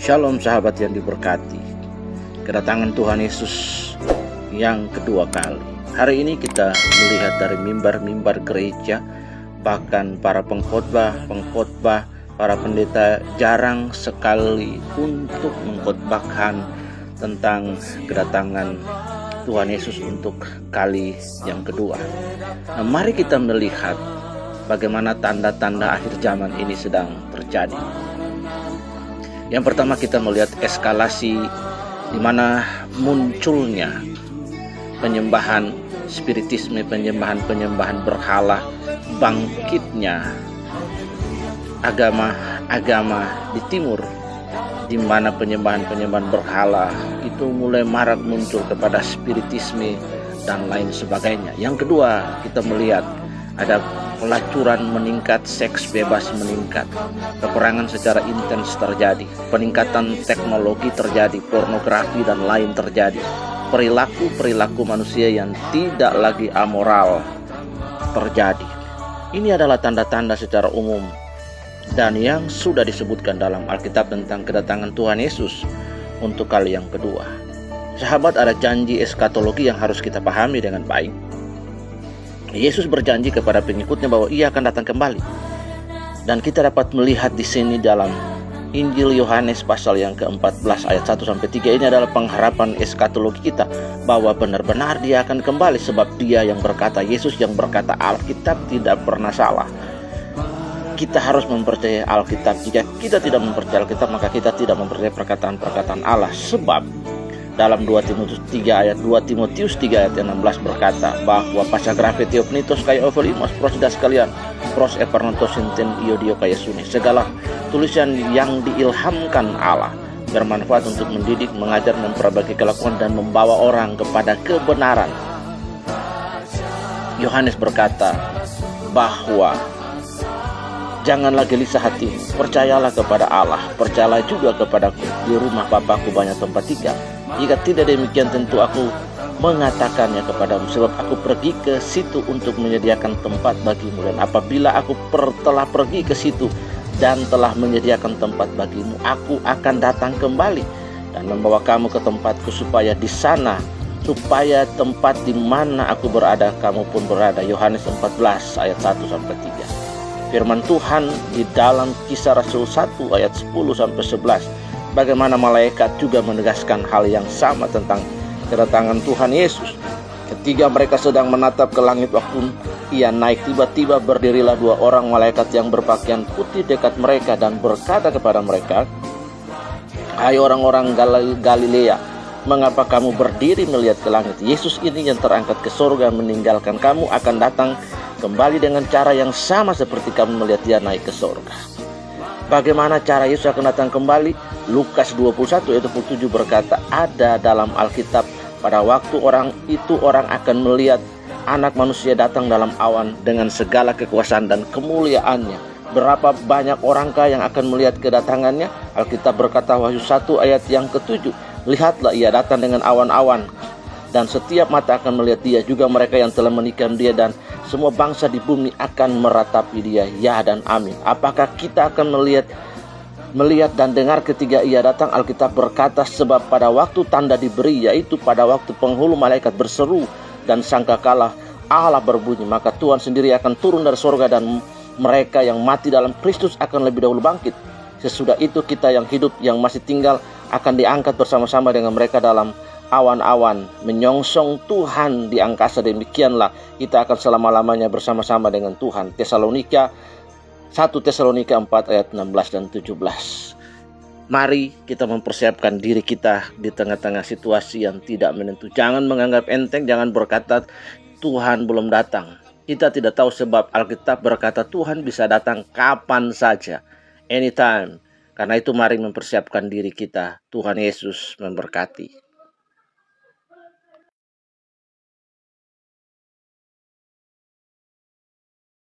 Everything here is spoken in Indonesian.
Shalom sahabat yang diberkati. Kedatangan Tuhan Yesus yang kedua kali. Hari ini kita melihat dari mimbar-mimbar gereja, bahkan para pengkhotbah, para pendeta jarang sekali untuk mengkhotbahkan tentang kedatangan Tuhan Yesus untuk kali yang kedua. Nah, mari kita melihat bagaimana tanda-tanda akhir zaman ini sedang terjadi. Yang pertama, kita melihat eskalasi di mana munculnya penyembahan spiritisme, penyembahan berhala, bangkitnya agama-agama di timur, di mana penyembahan berhala itu mulai marak muncul kepada spiritisme dan lain sebagainya. Yang kedua, kita melihat ada pelacuran meningkat, seks bebas meningkat, peperangan secara intens terjadi, peningkatan teknologi terjadi, pornografi dan lain terjadi, perilaku manusia yang tidak lagi amoral terjadi. Ini adalah tanda-tanda secara umum dan yang sudah disebutkan dalam Alkitab tentang kedatangan Tuhan Yesus untuk kali yang kedua. Sahabat, ada janji eskatologi yang harus kita pahami dengan baik. Yesus berjanji kepada pengikutnya bahwa ia akan datang kembali. Dan kita dapat melihat di sini dalam Injil Yohanes pasal yang ke-14 ayat 1-3. Ini adalah pengharapan eskatologi kita bahwa benar-benar dia akan kembali, sebab dia yang berkata, Yesus yang berkata, Alkitab tidak pernah salah. Kita harus mempercayai Alkitab. Jika kita tidak mempercayai Alkitab, maka kita tidak mempercayai perkataan-perkataan Allah. Sebab dalam 2 Timotius 3 ayat 16 berkata bahwa pasagrafe theopnitos kaya ovelimos prosida sekalian pros epernotos sinten iodio kaya suni. Segala tulisan yang diilhamkan Allah bermanfaat untuk mendidik, mengajar, memperbaiki kelakuan dan membawa orang kepada kebenaran. Yohanes berkata bahwa janganlah gelisah hatimu, percayalah kepada Allah, percayalah juga kepadaku. Di rumah Bapakku banyak tempat tinggal. Jika tidak demikian, tentu aku mengatakannya kepadamu, sebab aku pergi ke situ untuk menyediakan tempat bagimu. Dan apabila aku telah pergi ke situ dan telah menyediakan tempat bagimu, aku akan datang kembali dan membawa kamu ke tempatku, supaya tempat di mana aku berada, kamu pun berada. Yohanes 14 ayat 1-3. Firman Tuhan di dalam Kisah Rasul 1 ayat 10-11. Bagaimana malaikat juga menegaskan hal yang sama tentang kedatangan Tuhan Yesus. Ketika mereka sedang menatap ke langit waktu ia naik, tiba-tiba berdirilah 2 orang malaikat yang berpakaian putih dekat mereka dan berkata kepada mereka, hai orang-orang Galilea, mengapa kamu berdiri melihat ke langit? Yesus ini yang terangkat ke surga meninggalkan kamu akan datang kembali dengan cara yang sama seperti kamu melihat dia naik ke surga. Bagaimana cara Yesus akan datang kembali? Lukas 21 ayat 27 berkata, ada dalam Alkitab, pada waktu orang akan melihat anak manusia datang dalam awan dengan segala kekuasaan dan kemuliaannya. Berapa banyak orangkah yang akan melihat kedatangannya? Alkitab berkata, Wahyu 1 ayat yang ke-7, lihatlah ia datang dengan awan-awan, dan setiap mata akan melihat dia, juga mereka yang telah menikah dia, dan semua bangsa di bumi akan meratapi dia. Ya dan amin. Apakah kita akan melihat dan dengar ketika ia datang? Alkitab berkata, sebab pada waktu tanda diberi, yaitu pada waktu penghulu malaikat berseru dan sangkakala Allah berbunyi, maka Tuhan sendiri akan turun dari surga dan mereka yang mati dalam Kristus akan lebih dahulu bangkit. Sesudah itu kita yang hidup, yang masih tinggal, akan diangkat bersama-sama dengan mereka dalam awan-awan menyongsong Tuhan di angkasa. Demikianlah kita akan selama-lamanya bersama-sama dengan Tuhan. 1 Tesalonika 4 ayat 16 dan 17. Mari kita mempersiapkan diri kita di tengah-tengah situasi yang tidak menentu. Jangan menganggap enteng, jangan berkata Tuhan belum datang. Kita tidak tahu, sebab Alkitab berkata Tuhan bisa datang kapan saja, anytime. Karena itu mari mempersiapkan diri kita. Tuhan Yesus memberkati.